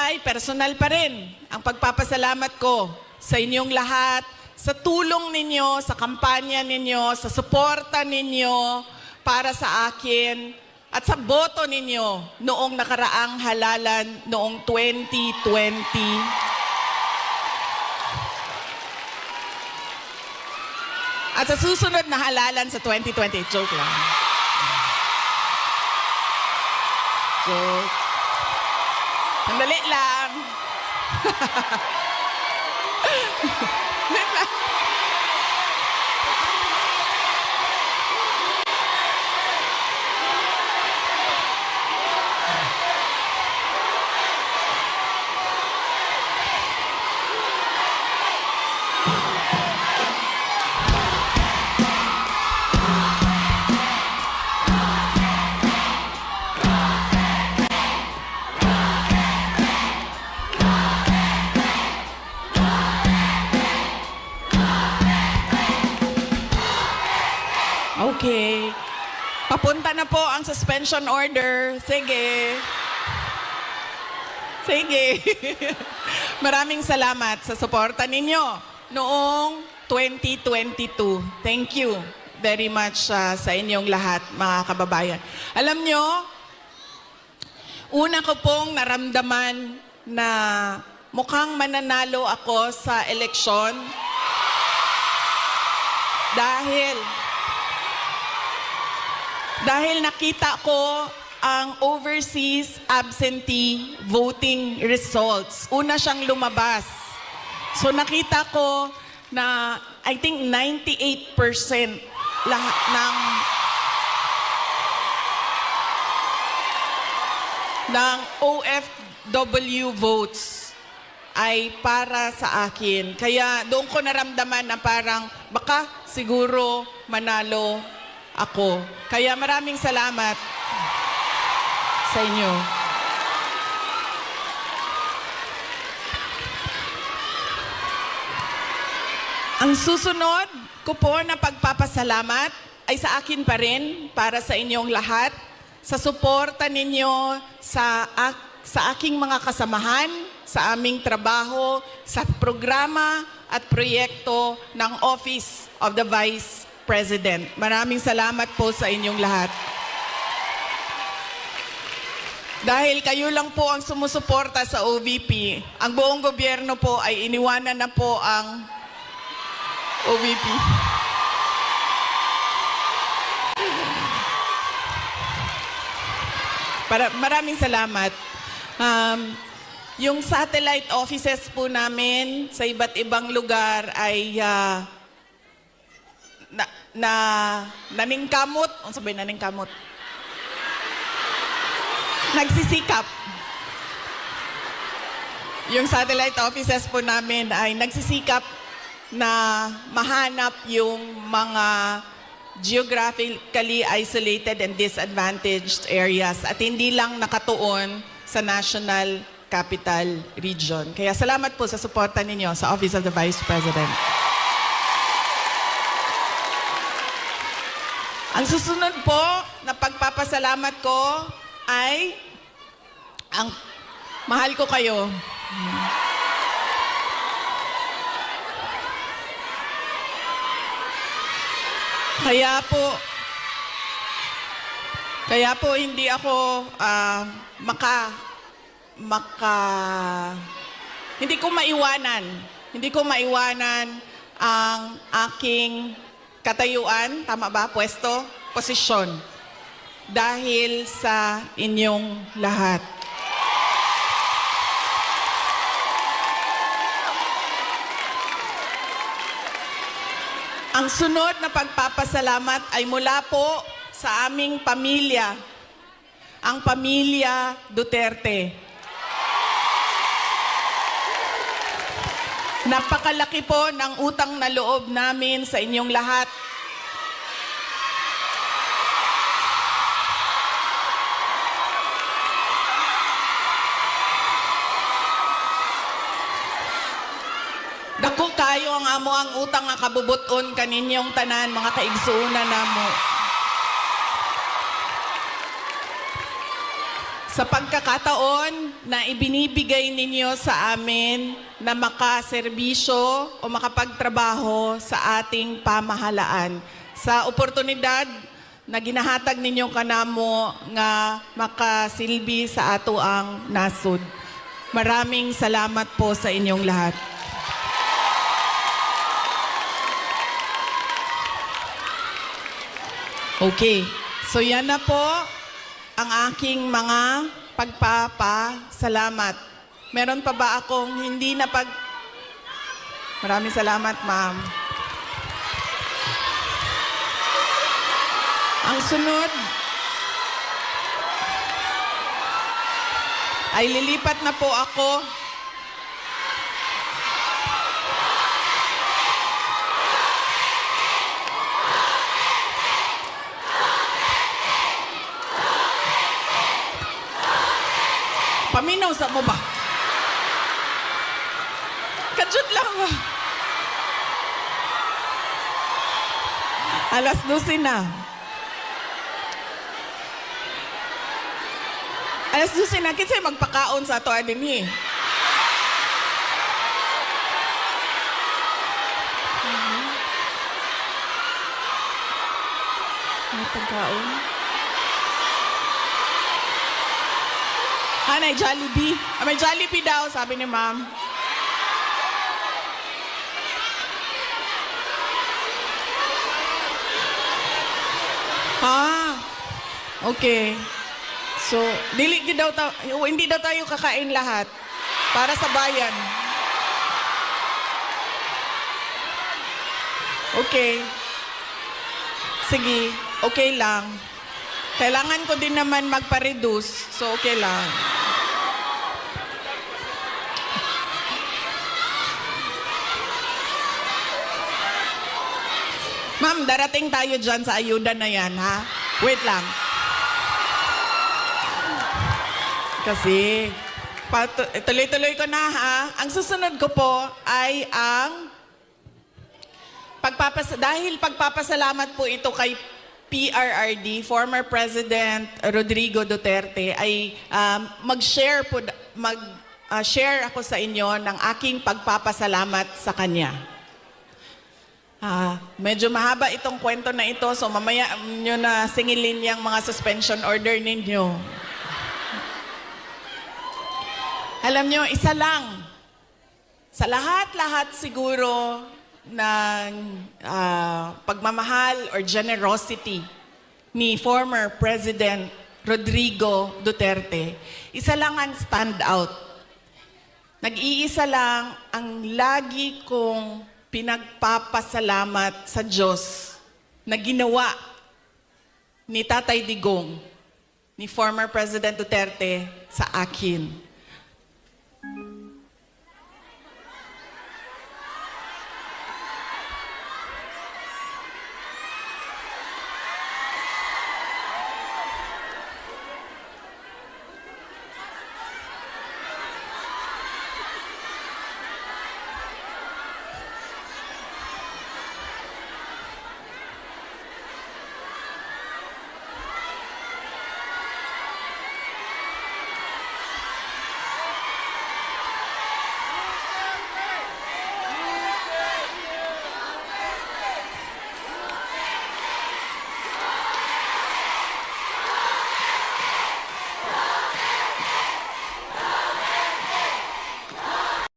ay personal pa rin ang pagpapasalamat ko sa inyong lahat, sa tulong ninyo, sa kampanya ninyo, sa suporta ninyo para sa akin at sa boto ninyo noong nakaraang halalan noong 2020. At sa susunod na halalan sa 2020, joke lang. Joke. Sandali lang. Wait lang. Okay. Papunta na po ang suspension order. Sige. Sige. Maraming salamat sa suporta ninyo noong 2022. Thank you very much sa inyong lahat, mga kababayan. Alam nyo, una ko pong naramdaman na mukhang mananalo ako sa eleksyon dahil nakita ko ang overseas absentee voting results. Una siyang lumabas. So nakita ko na I think 98% lahat ng OFW votes ay para sa akin. Kaya doon ko naramdaman na parang baka siguro manalo ako. Kaya maraming salamat sa inyo. Ang susunod ko po na pagpapasalamat ay sa akin pa rin, para sa inyong lahat, sa suporta ninyo sa aking mga kasamahan, sa aming trabaho, sa programa at proyekto ng Office of the Vice President. Maraming salamat po sa inyong lahat. Dahil kayo lang po ang sumusuporta sa OVP, ang buong gobyerno po ay iniwanan na po ang OVP. Maraming salamat. Yung satellite offices po namin sa iba't ibang lugar ay naningkamot. Ano sabihin naningkamot? Nagsisikap. Yung satellite offices po namin ay nagsisikap na mahanap yung mga geographically isolated and disadvantaged areas at hindi lang nakatuon sa National Capital Region. Kaya salamat po sa suporta ninyo sa Office of the Vice President. Ang susunod po na pagpapasalamat ko ay ang mahal ko kayo. Kaya po hindi ako hindi ko maiwanan ang aking katayuan, tama ba? Pwesto, posisyon. Dahil sa inyong lahat. Ang sunod na pagpapasalamat ay mula po sa aming pamilya, ang pamilya Duterte. Napakalaki po ng utang na loob namin sa inyong lahat. Dako kayo ang amo ang utang nga kabubuton kaninyong tanan, mga kaigsuuna namo. sa pagkakataon na ibinibigay ninyo sa amin na makaserbisyo o makapagtrabaho sa ating pamahalaan. Sa oportunidad na ginahatag ninyo kanamo nga makasilbi sa ato ang nasud. Maraming salamat po sa inyong lahat. Okay, so yan na po ang aking mga pagpapasalamat. Meron pa ba akong hindi na Maraming salamat, ma'am. Ang sunod ay lilipat na po ako paminaw sa mo ba? Kadyot lang ba? Alas 12 na. Alas 12 na. Kinsay magpakaon sa ato adin eh. May pagkaon? May Jollibee. May Jollibee daw, sabi ni ma'am. Okay. So, hindi daw tayo kakain lahat para sa bayan. Okay. Sige, okay lang. Kailangan ko din naman magpa-reduce, so okay lang. Ma'am, darating tayo dyan sa ayuda na yan, ha? Wait lang. Kasi, tuloy-tuloy ko na, ha? Ang susunod ko po ay ang dahil pagpapasalamat po ito kay PRRD, former President Rodrigo Duterte, ay mag-share ako sa inyo ng aking pagpapasalamat sa kanya. Medyo mahaba itong kwento na ito, so mamaya nyo na singilin yung mga suspension order ninyo. Alam nyo, isa lang. Sa lahat-lahat siguro ng pagmamahal or generosity ni former President Rodrigo Duterte, isa lang ang stand out. Nag-iisa lang ang lagi kong pinagpapasalamat sa Diyos na ginawa ni Tatay Digong, ni former President Duterte sa akin.